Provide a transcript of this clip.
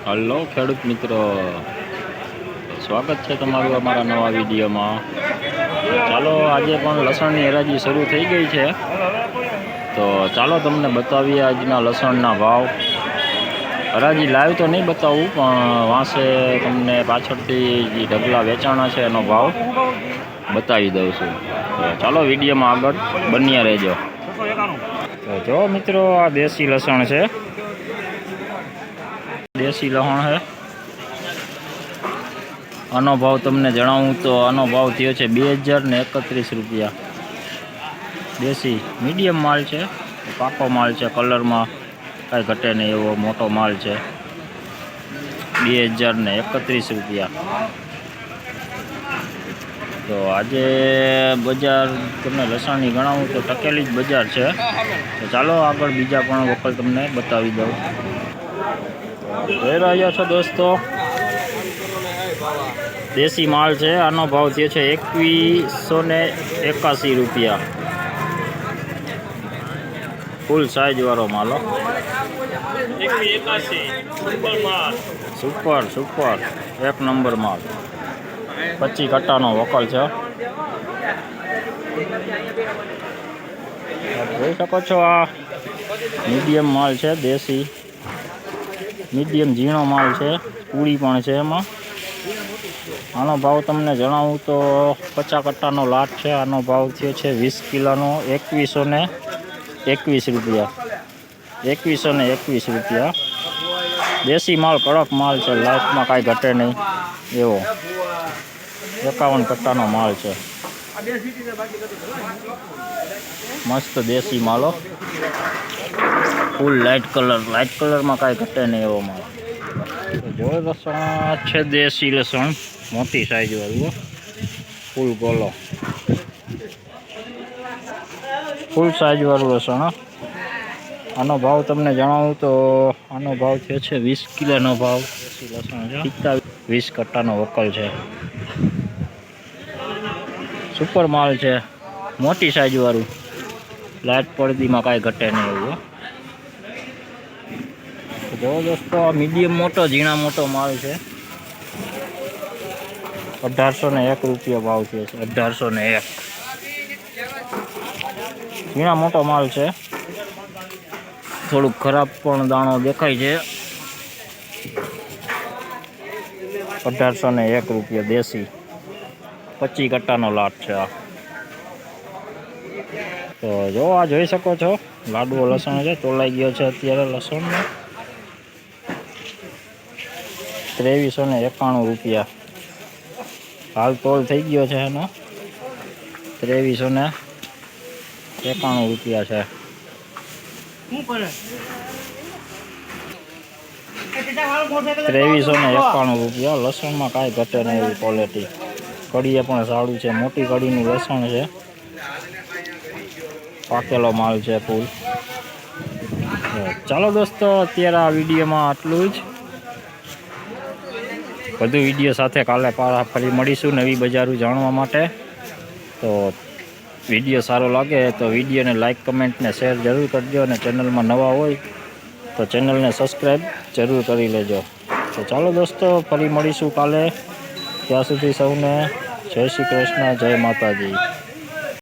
Hello ખેડૂત મિત્રો, સ્વાગત છે તમારું અમારા નવા વિડીયોમાં। ચાલો આજે પણ લસણની હરાજી શરૂ થઈ ગઈ છે, તો ચાલો તમને બતાવીએ આજના લસણના ભાવ। હરાજી લાઈવ તો નહીં બતાવું, પણ વાંસે તમને પાછળથી જે ઢગલા વેચાણા છે એનો ભાવ બતાવી દઉં છું। તો ચાલો વિડીયોમાં આગળ બન્યા રહેજો। તો જો મિત્રો, આ દેશી લસણ છે, દેશી લસણ છે। આનો ભાવ તમને જણાવું તો આનો ભાવ થયો છે 2031 રૂપિયા। દેશી મીડિયમ માલ છે, પાકો માલ છે, કલરમાં કાંઈ ઘટે નહીં એવો મોટો માલ છે। 2031 રૂપિયા। તો આજે બજાર તમને લસણની ગણાવું તો ટકેલી જ બજાર છે। તો ચાલો આગળ બીજા પણ વકલ તમને બતાવી દઉં। જોઈ રહ્યા છો દોસ્તો, દેશી માલ છે, આનો ભાવ થયો છે 2181 રૂપિયા। ફૂલ સાઈઝ વાળો માલ, સુપર એક નંબર માલ। 25 કટ્ટાનો વકલ છે, જોઈ શકો છો। આ મીડિયમ માલ છે, દેશી મીડિયમ ઝીણો માલ છે, પૂરી પણ છે એમાં। આનો ભાવ તમને જણાવું તો 50 કટ્ટાનો લાટ છે, આનો ભાવ થયો છે 20 કિલોનો 2121 રૂપિયા। 2121 રૂપિયા। દેશી માલ, કડક માલ છે, લાઈફમાં કાંઈ ઘટે નહીં એવો 51 કટ્ટાનો માલ છે, મસ્ત દેશી માલો, ફૂલ લાઇટ કલરમાં કાંઈ ઘટે નહીં એવો માલ। જો લસણ છે, દેશી લસણ મોટી સાઈઝ વાળું, ફૂલ ગોલો, ફૂલ સાઈઝ વાળું લસણ। આનો ભાવ તમને જણાવું તો આનો ભાવ થયો છે 20 કિલોનો ભાવ, દેશી લસણ છે, 20 કટ્ટાનો વકલ છે, સુપર માલ છે, મોટી સાઈઝ વાળું, લાઇટ પડદીમાં કાંઈ ઘટે નહીં એવું। જો દોસ્તો, આ મીડિયમ મોટો ઝીણા મોટો માલ છે, 1801 રૂપિયા ભાવ થયો છે, 1801। ઝીણા મોટો માલ છે, થોડુંક ખરાબ પણ દાણો દેખાય છે, 1801 રૂપિયા દેશી, 25 કટ્ટાનો લાટ છે આ। તો જો આ જોઈ શકો છો, લાડવો લસણ છે, તોલાઈ ગયો છે અત્યારે લસણનો 2391 રૂપિયા। હાલ તોલ થઈ ગયો છે એનો 2391 રૂપિયા છે। 2391 રૂપિયા। લસણમાં કાંઈ ઘટે નહીં એવી ક્વોલિટી, કડીએ પણ સારું છે, મોટી કડીનું લસણ છે, પાકેલો માલ છે ફૂલ। ચાલો દોસ્તો, અત્યારે આ વિડીયોમાં આટલું જ। વધુ વિડીયો સાથે કાલે ફરી મળીશું નવી બજારો જાણવા માટે। તો વિડીયો સારો લાગે તો વિડીયોને લાઇક, કમેન્ટ ને શેર જરૂર કરજો, અને ચેનલમાં નવા હોય તો ચેનલને સબસ્ક્રાઈબ જરૂર કરી લેજો। તો ચાલો દોસ્તો, ફરી મળીશું કાલે, ત્યાં સુધી સૌને જય શ્રી કૃષ્ણ, જય માતાજી।